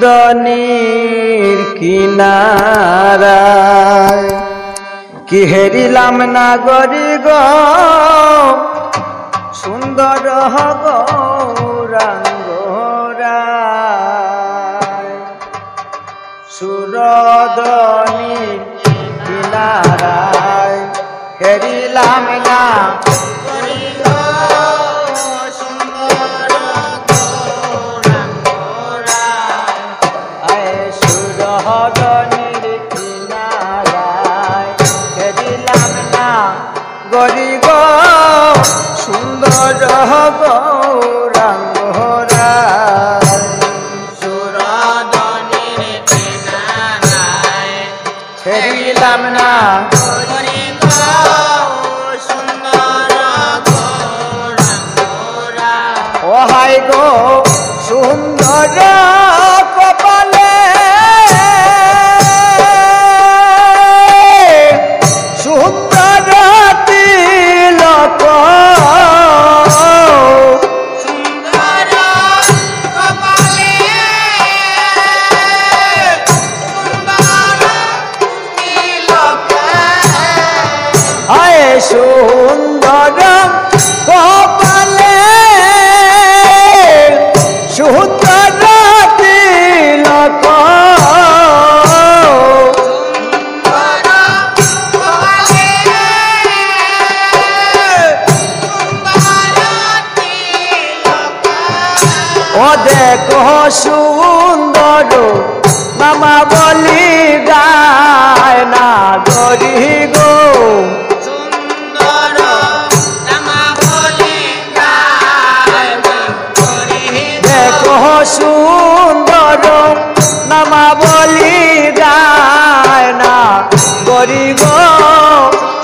সুরদনির কিনারায় কি হেরিলাম না গরি গো সুন্দর গৌরাঙ্গ রায় সুরদনির কিনারায় হেরিলাম না গরি গো সুন্দর গৌরাঙ্গ রায় সুরদনির কিনারায় হেরিলাম না গরি গো সুন্দর গৌরাঙ্গ রায় ও হাই গো সুন্দর কপালে সুন্দর তিলক সুন্দর কপালে সুন্দর তিলক হায় সুন্দর কপালে সুন্দর তিলক ও দেখো সুন্দর মামা বলি গায় না গরি গো সুন্দর রামা বলে গায় গরি দেখো সুন্দর মামা বলি গায় না গরি গো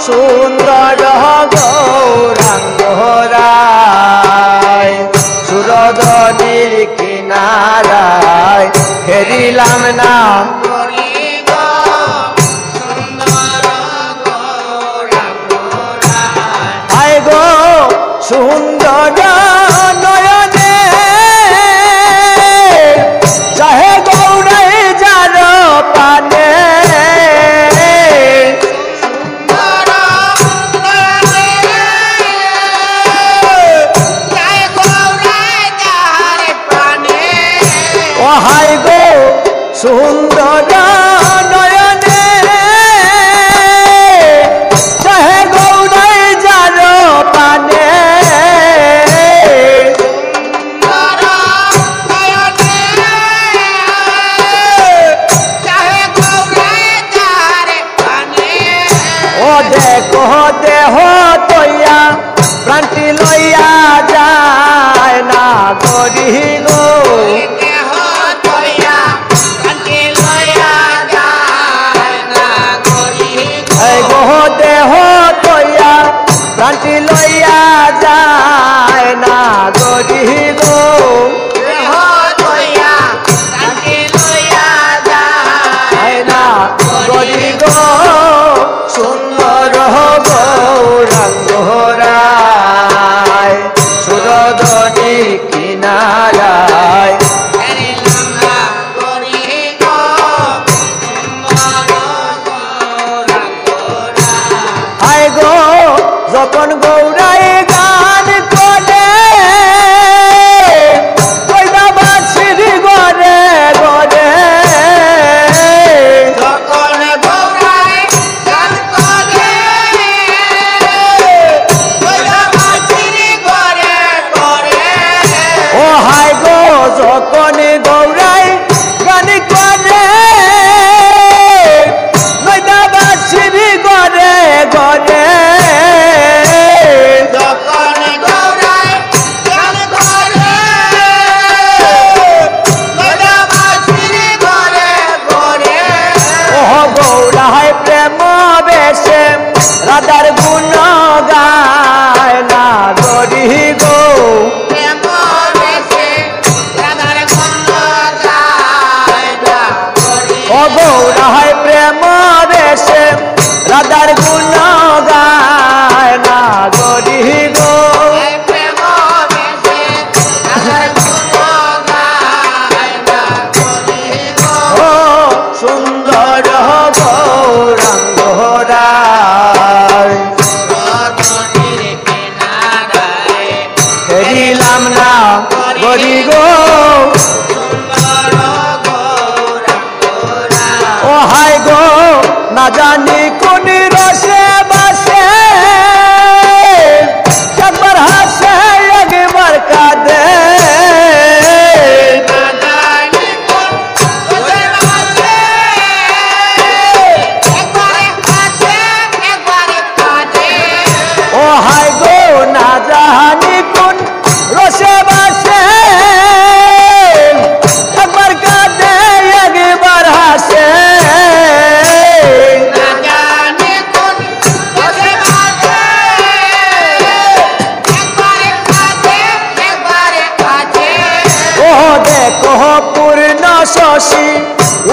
সুন্দর গৌরাঙ্গ রায় সুরদনির কিনারায় হেরিলাম না গরি গো সুন্দর গৌরাঙ্গ রায় আয় গো সুন্দর নয়নে চাহে গৌরাই যার পানে সুন্দর নয়নে জয় গৌরায় যার প্রাণে ও হাই গো সুন্দর নয়নে চাহে গৌরাই যার পানে সুন্দর নয়নে জয় গৌরায় যার প্রাণে ও দেখো দেহ তৈয়া প্রান্তি লইয়া যায় না গরি গো দেহ তৈয়া কান্তি লয়া যায় না গরি এই গো দেহ তৈয়া প্রান্তি লইয়া যায় না গরি গো দেহ তৈয়া কান্তি লয়া যায় না গরি গো সুন্দর গৌরাঙ্গ রায় সুরদনির কিনারায় হেরিলাম না গরি গো সুন্দর গৌরাঙ্গ রায় আয় গো যখন গৌরাই গান করে কইবা বাঁশির গরে গরে যখন গৌরায় গান করে কইরা বাঁশির ঘরে ঘরে ও হাই গো যখন গৌরাই গান করে কইবা বাঁশির গরে গরে যখন গৌরায় গান করে কইরা বাঁশির ঘরে ঘরে ও গৌরাই প্রেম বেশে রাধার গুণ গায় না গরি গো প্রেম বেশে রাধার গুণ গায় না গরি ও গৌরাই প্রেম বেশে রাধার গুণ গায় না গরি গো প্রেম বেশে রাধার গুণ গায় না গরি শশী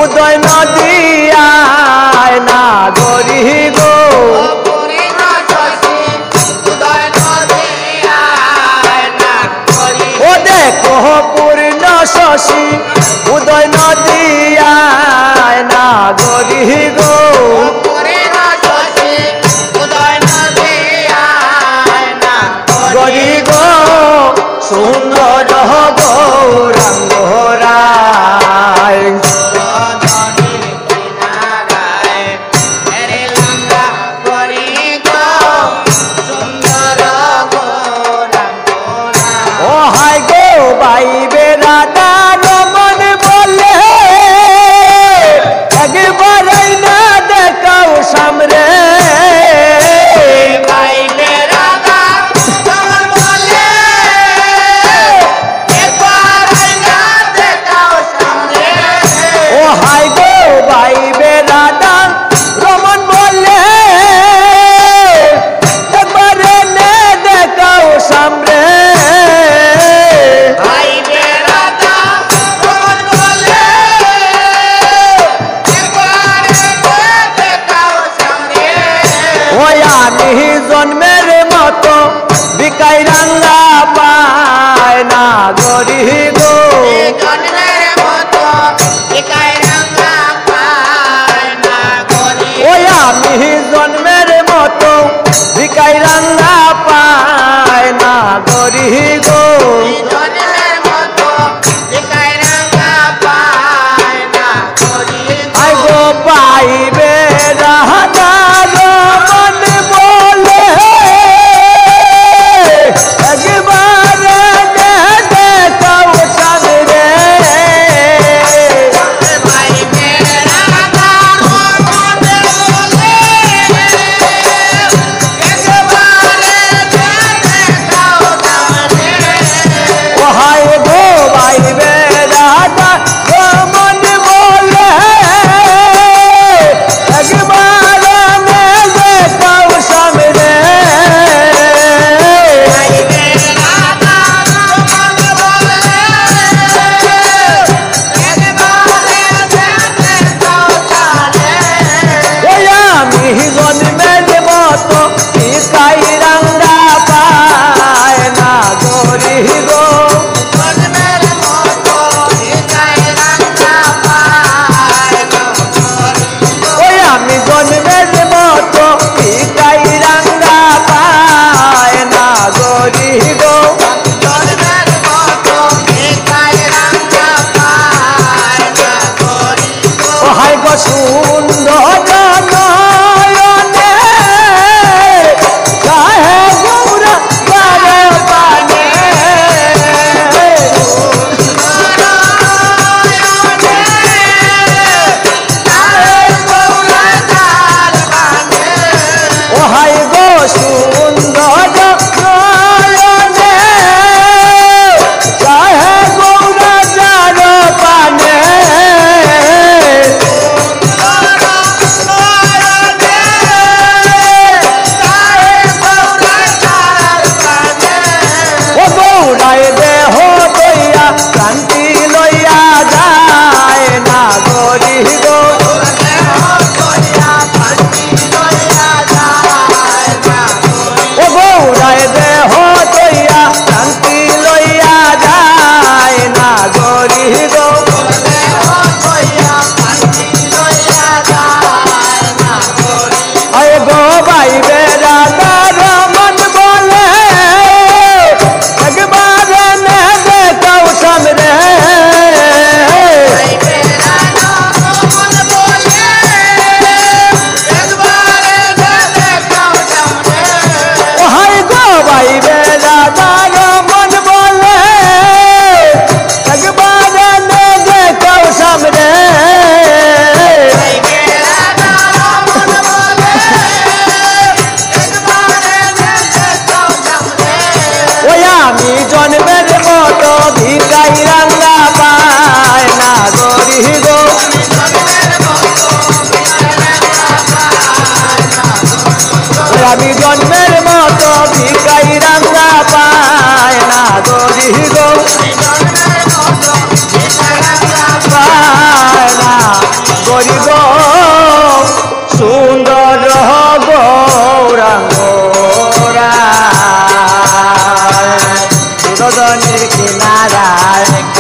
উদয় নদিয়ায় না গরি গো পূর্ণ শশী উদয় নদিয়ায় না গরি ও দেখো পূর্ণ শশী উদয় নদিয়ায় না গরি গো পূর্ণ শশী উদয় নদিয়ায় না গরি গো সুন্দর গৌরাঙ্গ রায় রজনীর কিনারায় মেরে লঙ্কা গরি গো সুন্দর গৌরাঙ্গ ও হাই গো বাইবে রাধা রমন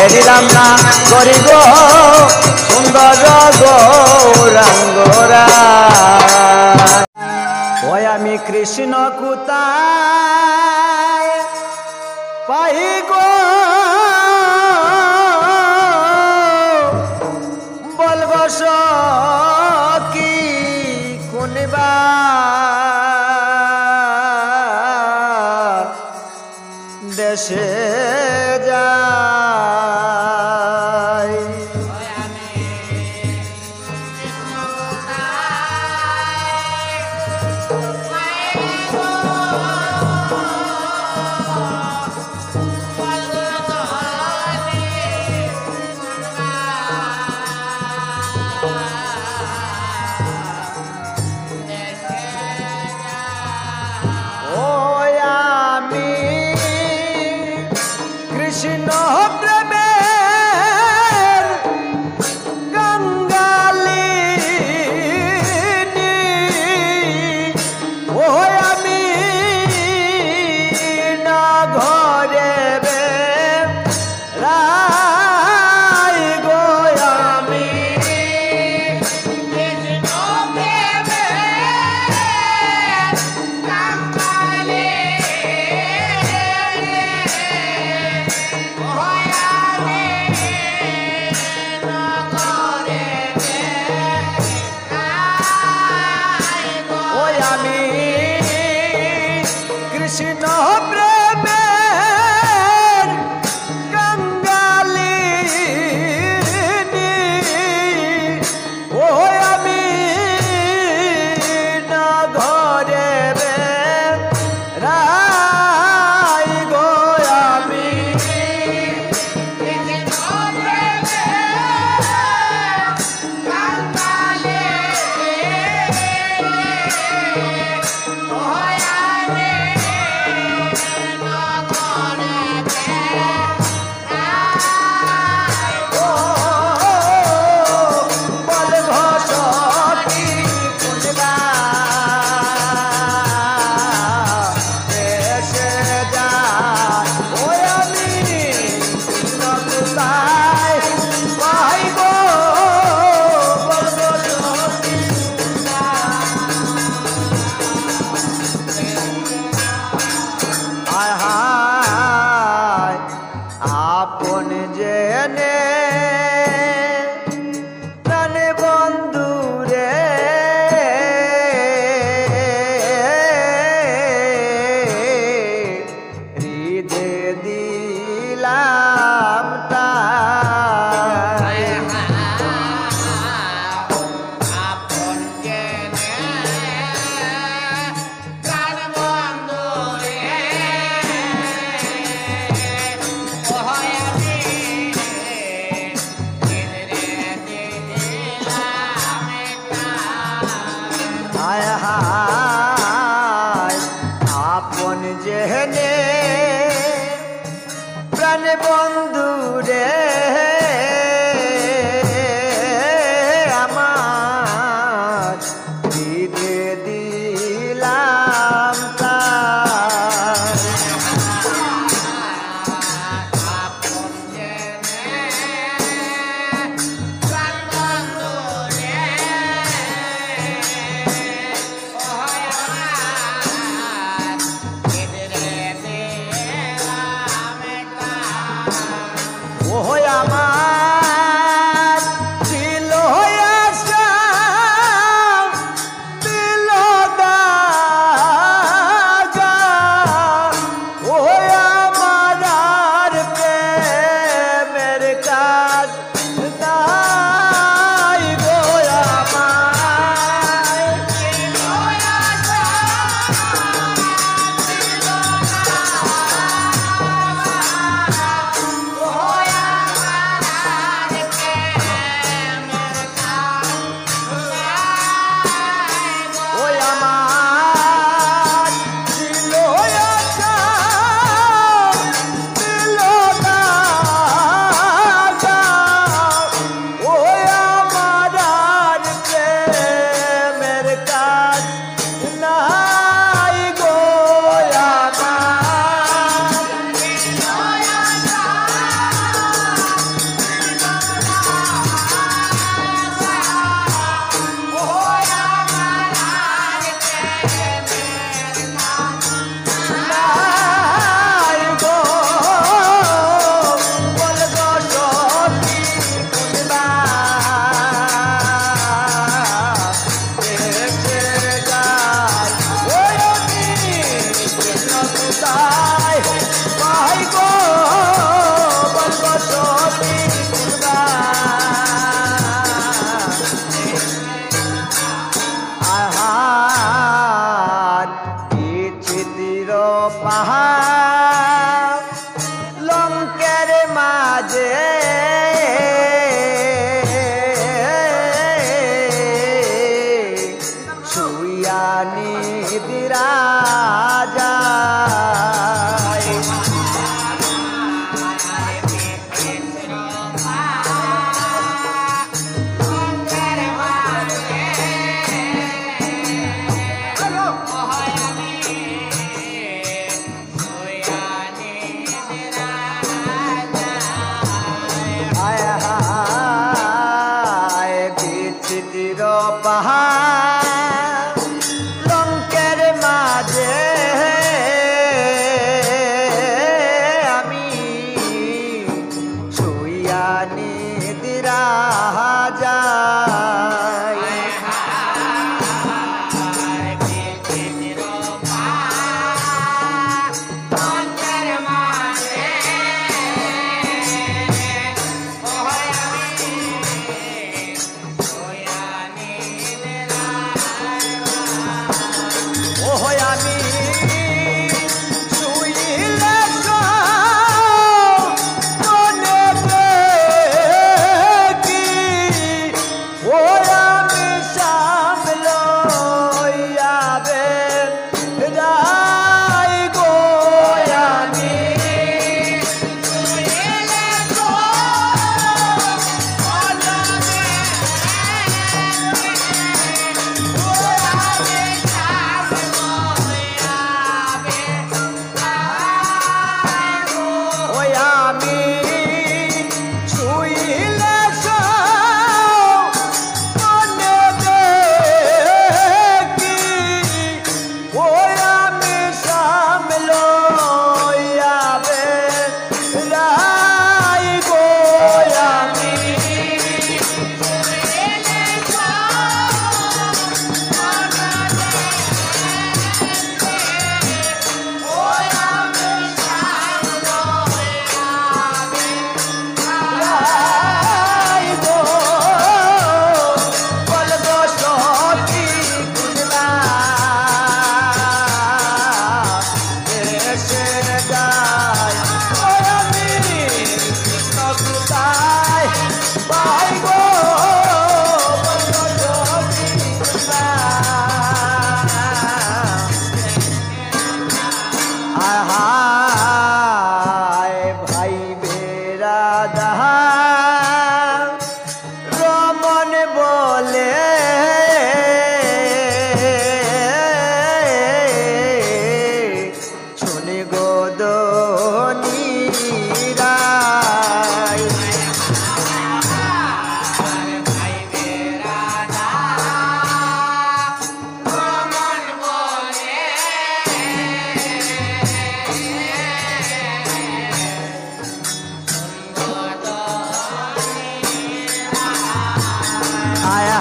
হেরিলাম না করি গো সুন্দর গৌরাঙ্গরা। ওই আমি কৃষ্ণ কোথায় পাই গো বলবো কি কোনবা দেশে যাই। বলব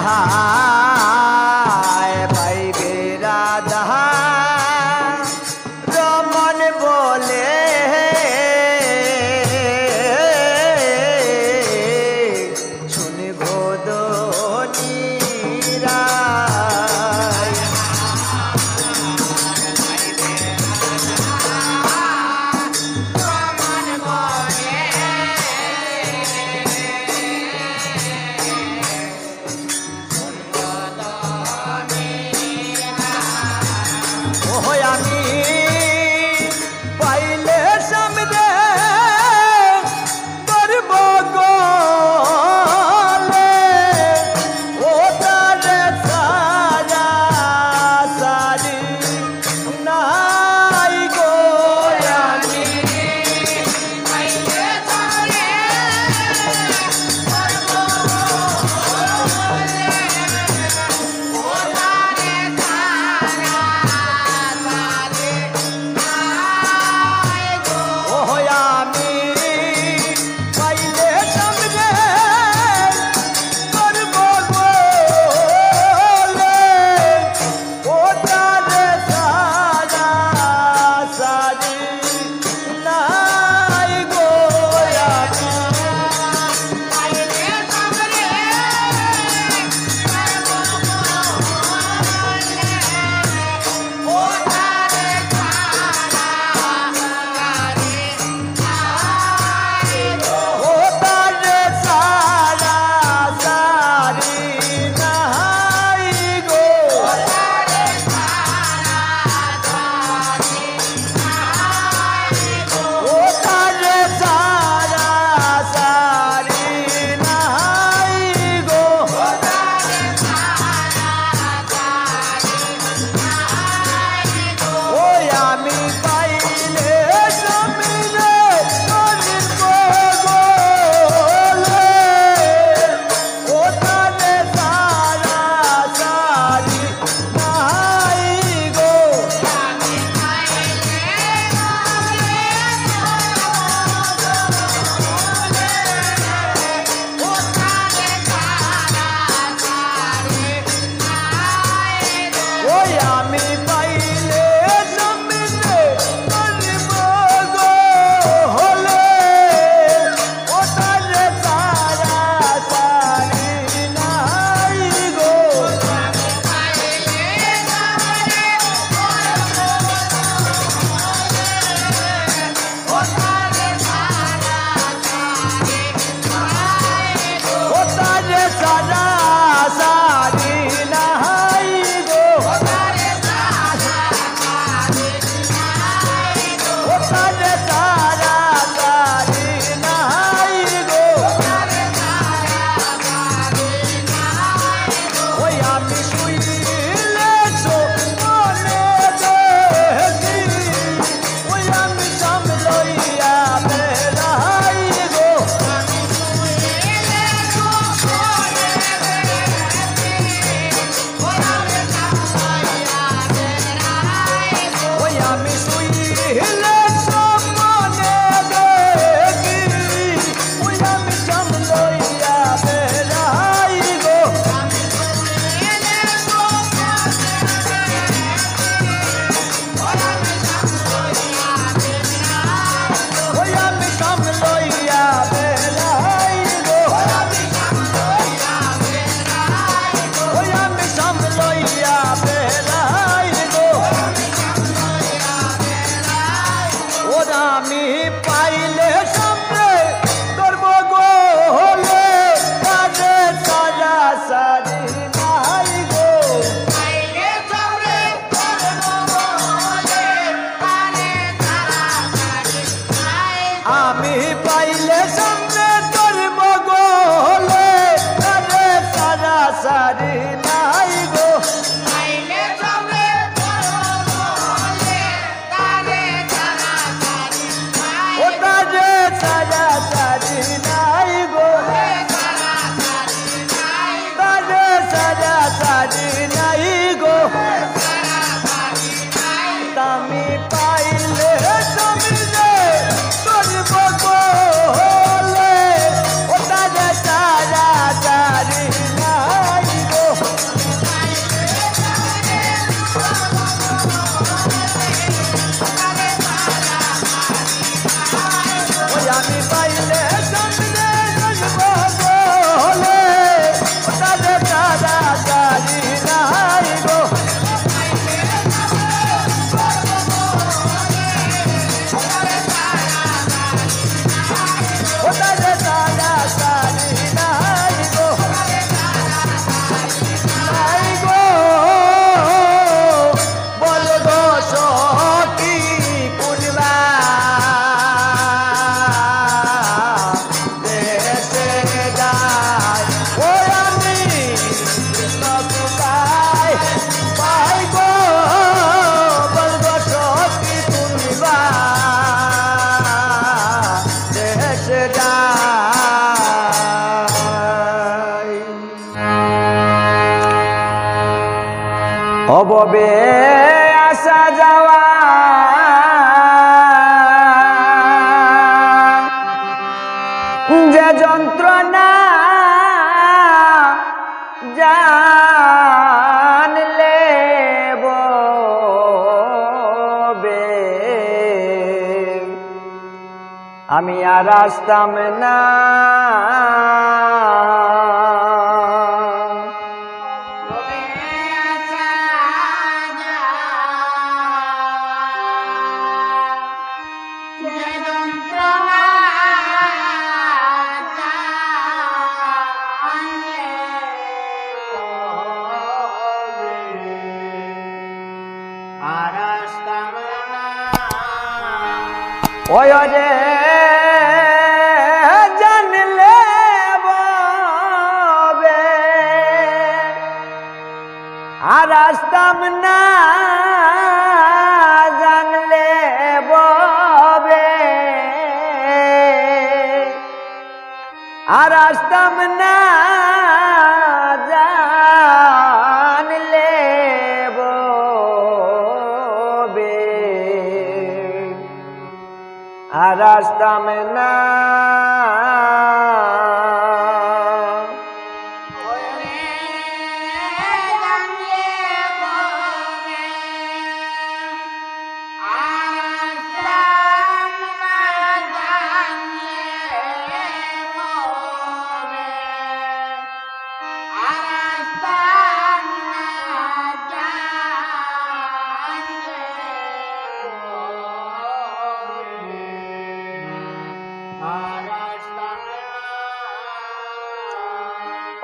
হায় পাইবে রাধা রমন বলে শুনিব দনিরা অববে আসা যাওয়া যে যন্ত্রণা জানলে ববে আমি আর আসতাম না ওই রে জানলে ববে আর আসতাম না জানলে ববে আর আসতাম না জানলে ববে আর আসতাম না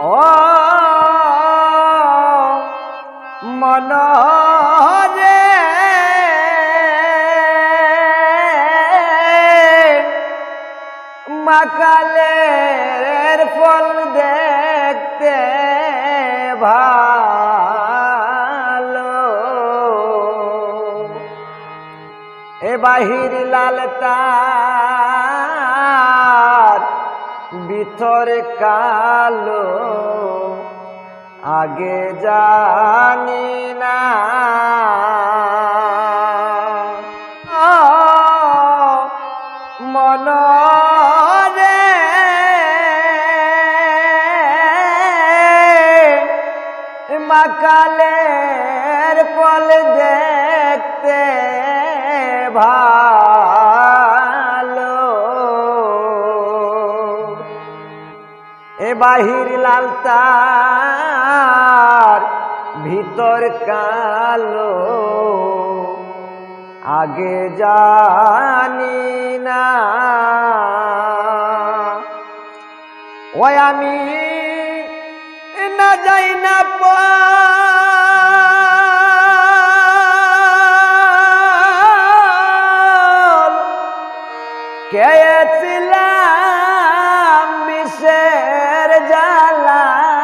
ও মনরে মাকালের ফল দেখতে ভালো এ বাহির লাল তার ভিতরে কালো আগে জানি না মনরে মাকালের ফল দেখতে ভালো এ বাহির লাল তার ভিতর কালো আগে জানি না ওই আমি না যাই না কেছিলাম বিষের জ্বালায়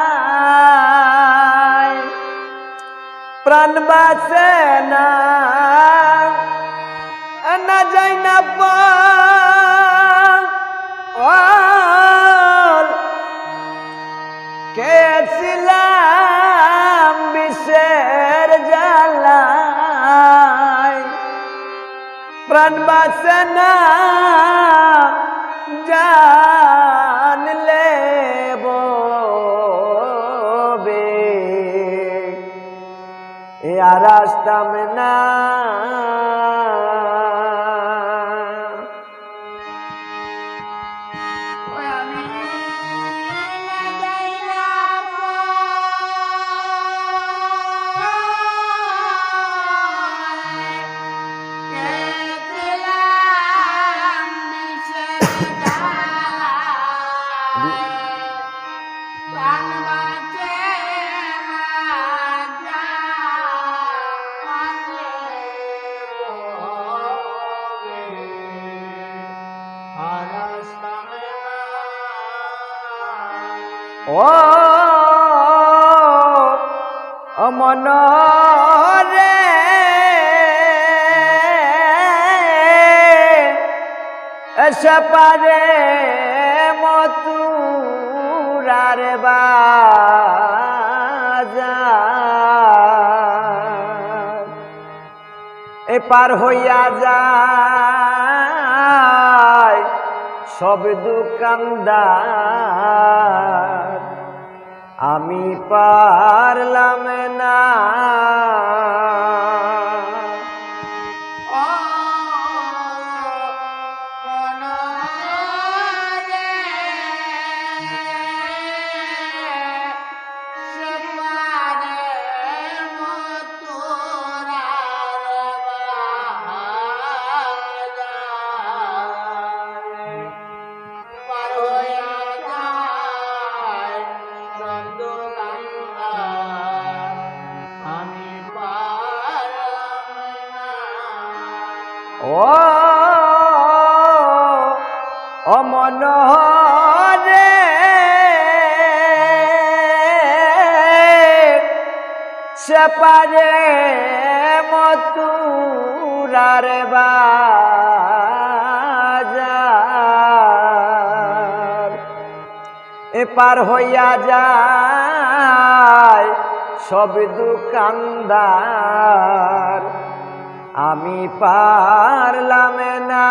প্রাণ বাঁচে না না যাই না কেছিলাম বিষের জ্বালায় প্রাণ বাঁচে না জানলে ববে এ আর আসতাম না ও মনরে সেপারে মথুরার বাজার পার হইয়া যায় সব দোকানদার আমি পারলাম না ও মনোহরে সে পারে মথুরার বাজার এপার হইয়া যায় সব দোকানদার আমি পারলাম না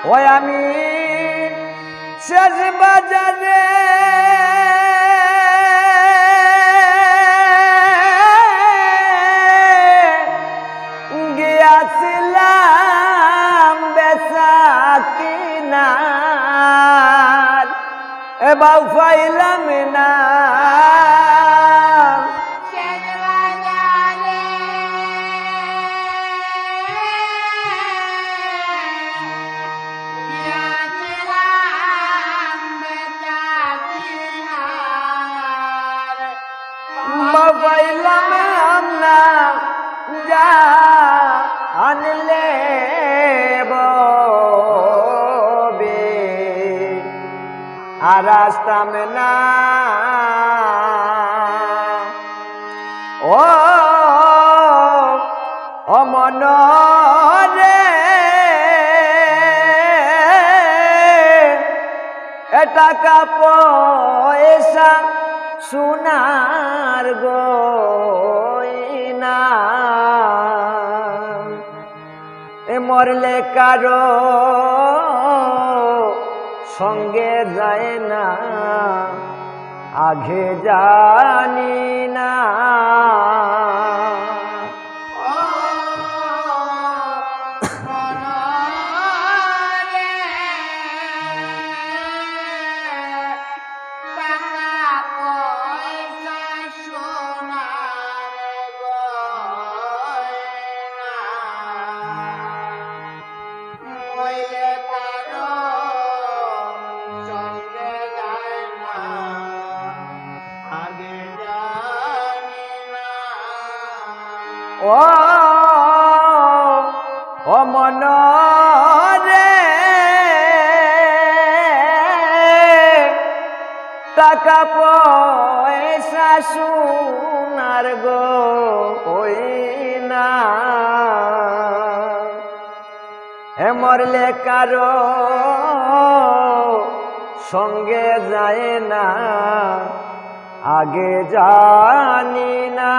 ওই আমি শেষ বাজারে গিয়াছিলাম বেচা কিনার এবার পাইলাম না পাইলাম না যা আনলে ববে আর আসতাম না ও মনোহরে টাকা পয়সা সোনার গয়না মরলে কারো সঙ্গে যায় না আগে জানি না ও মনোহরে টাকা পয়সা সোনার গয়না মরলে কারো সঙ্গে যায় না আগে জানি না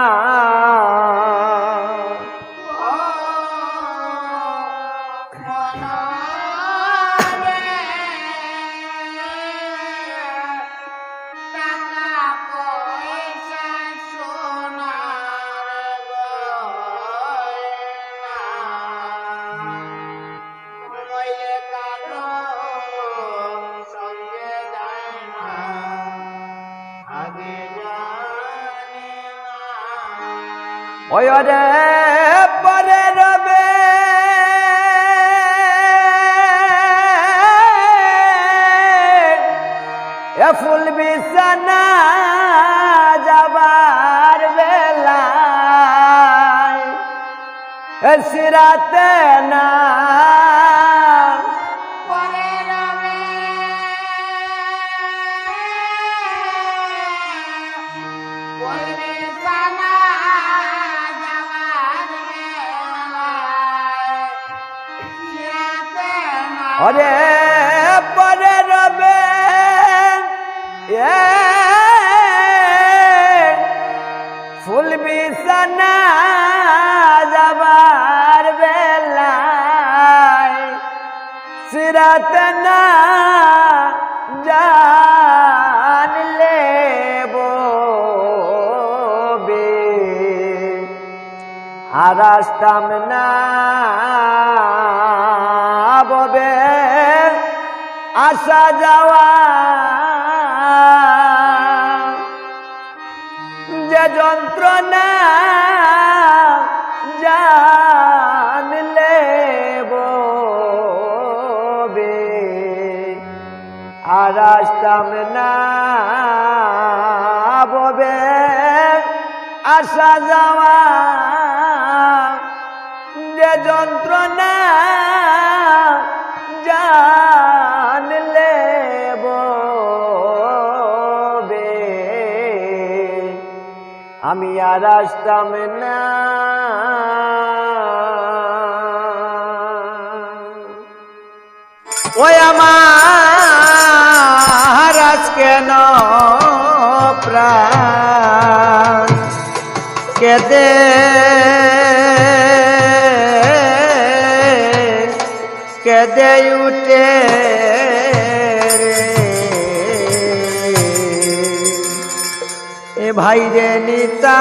ওই রে পরে রবে এ ফুল বিছানা যাবার বেলা সিরাতে না अरे परे रबे फुल बिसना जबार बेलाय सिरत ना जान लेबो बे रास्ता में ना बबे आशा जावा जे যন্ত্রণা জান लेबो बे रास्ता में ना बबे आशा जावा যে যন্ত্রণা জান लेबो बे আমি আর আসতাম না ওই আমার কেন প্রাণ কেঁদে কেঁদে উঠে भाई रे नीता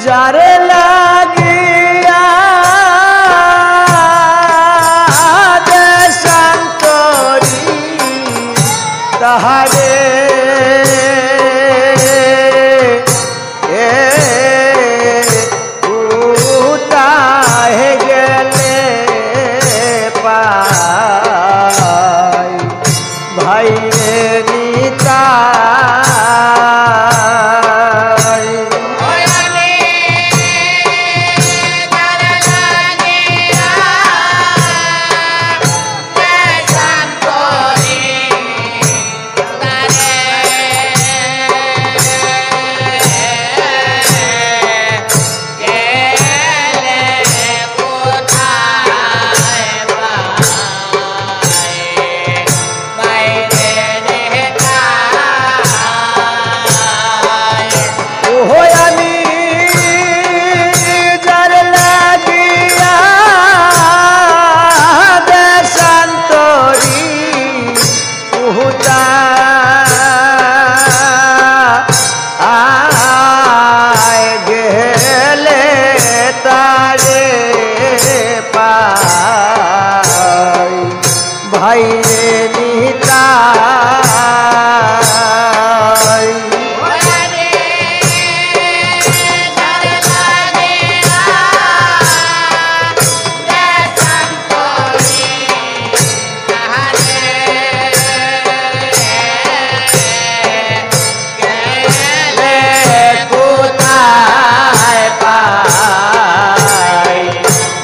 जारे लागिया देशांतरी तहारे उताहे गेले पाई भाई रे नीता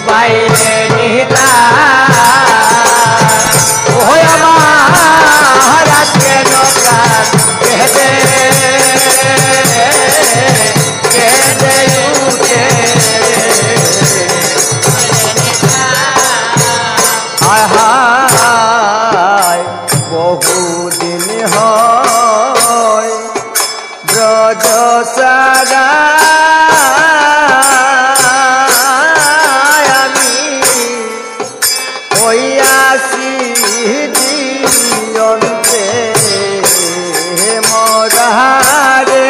भाई रे नीता বহুদিন হয় ব্রজ সারা আমি হইয়াছি দিয়ন্তে মরারে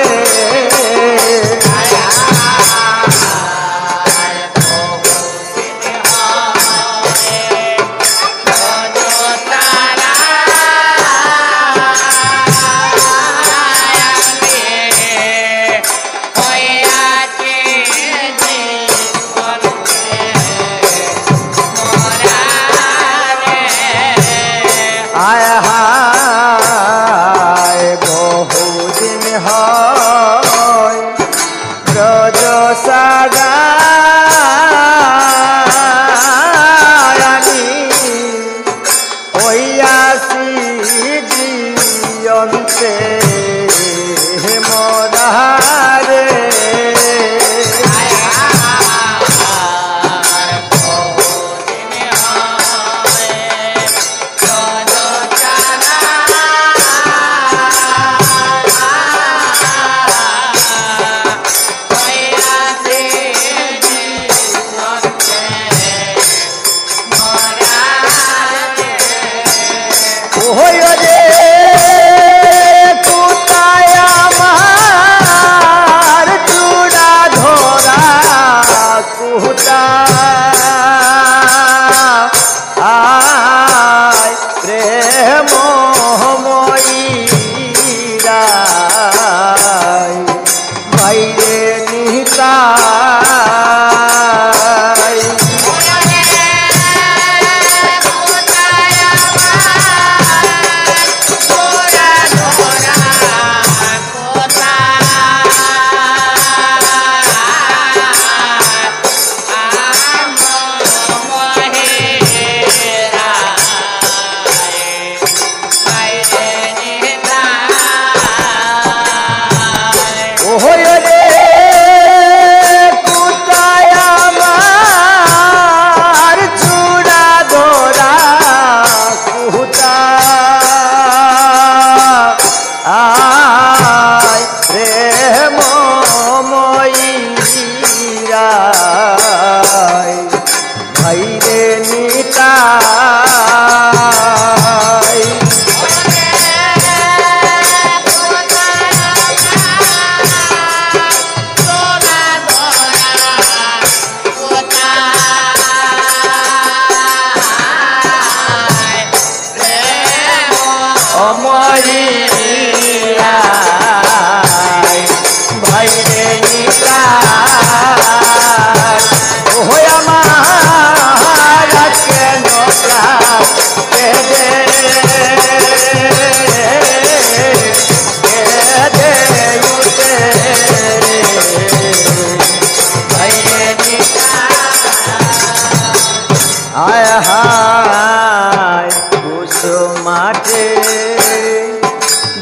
হায় কুসুমাটে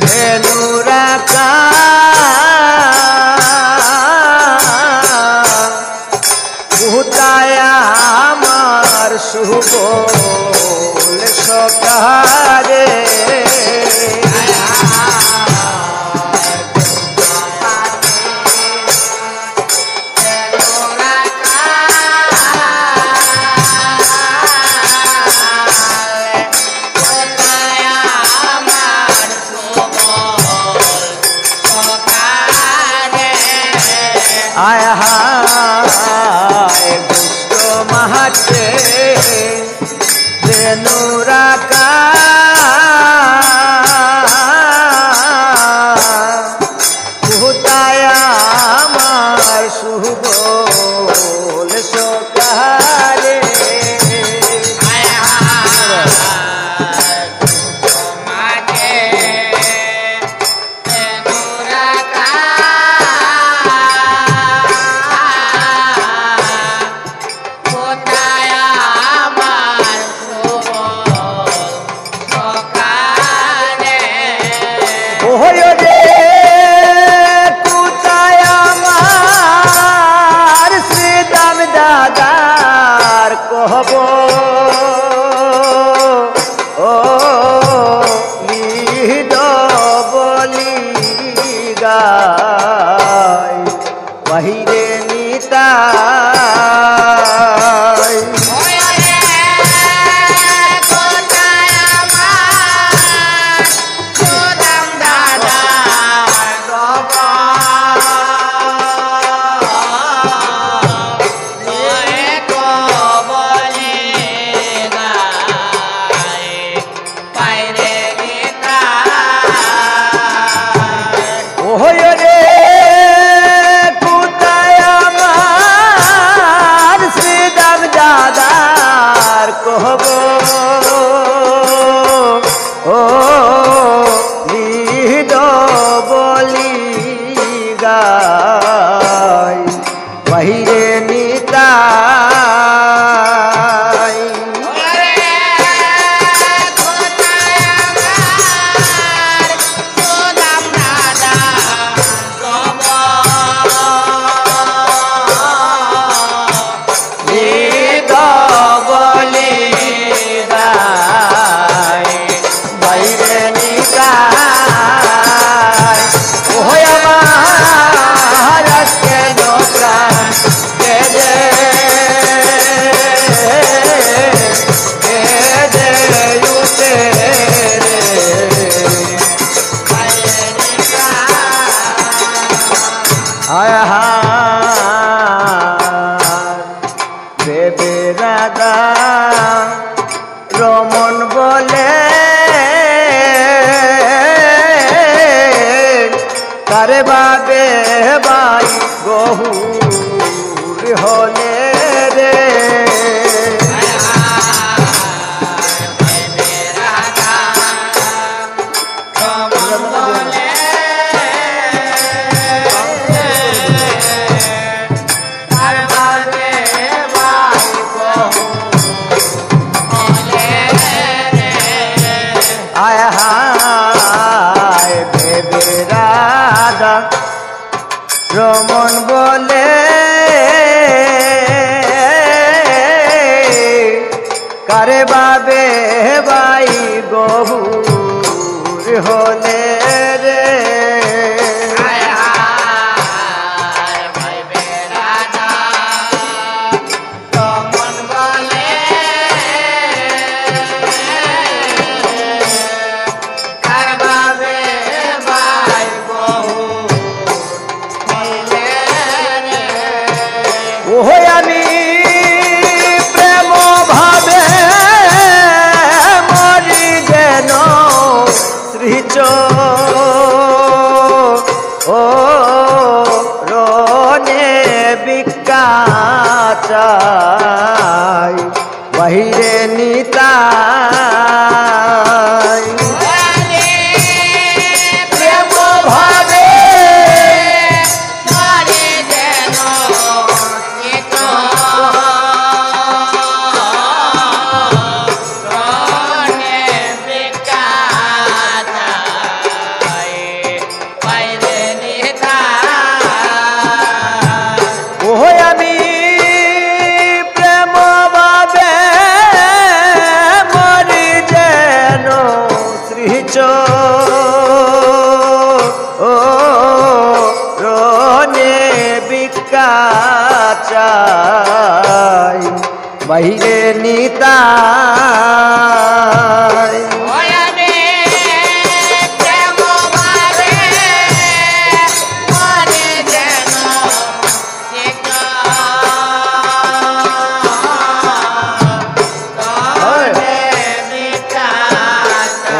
ধেনুরাকা ভূতায় আমার সুবল সকারে আয় হায় দুষ্ট মাহাতে ধেনুরাকা ভূতায় আমার সুবল সকারে কহব ও লিদ বলি গায় বাহিরে নিতাই কহব ও লিদ বলি গায় বাহিরে নিতাই আয় বেবে রাধা রমন বলে তারে বাবে বাই গহুর হলে রে আয় হায় ভেবে রাধা রমন বলে কারে বাবে বাই গহুর হলে রে ওহ আমি প্রেম ভাবে মরি যেন শ্রীচ ও রনে বিকাচাই বাহিরে নিতাই প্রেম ভাবে বাহিরে নিতাই ওয়াবে প্রেম ভাবে মরে যেন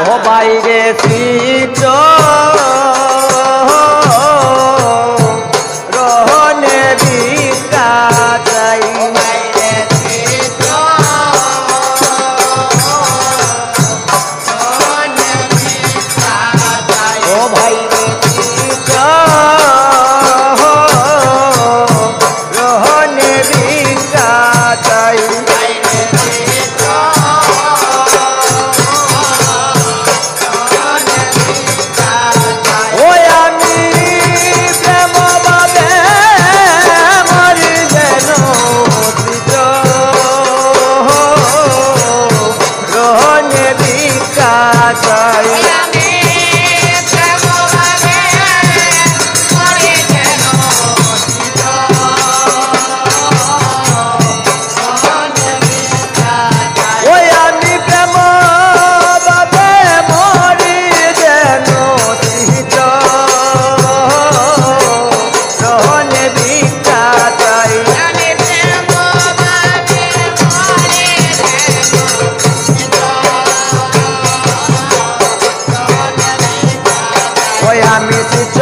ও বাইরে শীত রহনে ভিক্ষা চাই ও ভাইরে শীত রহনে ভিক্ষা চাই ওই আমি প্রেম ভাবে মরি যেন শীত রহনে ভিক্ষা চাই ওই আমি প্রেম ভাবে মরি যেন শীত রহনে ভিক্ষা চাই ওই আমি শীত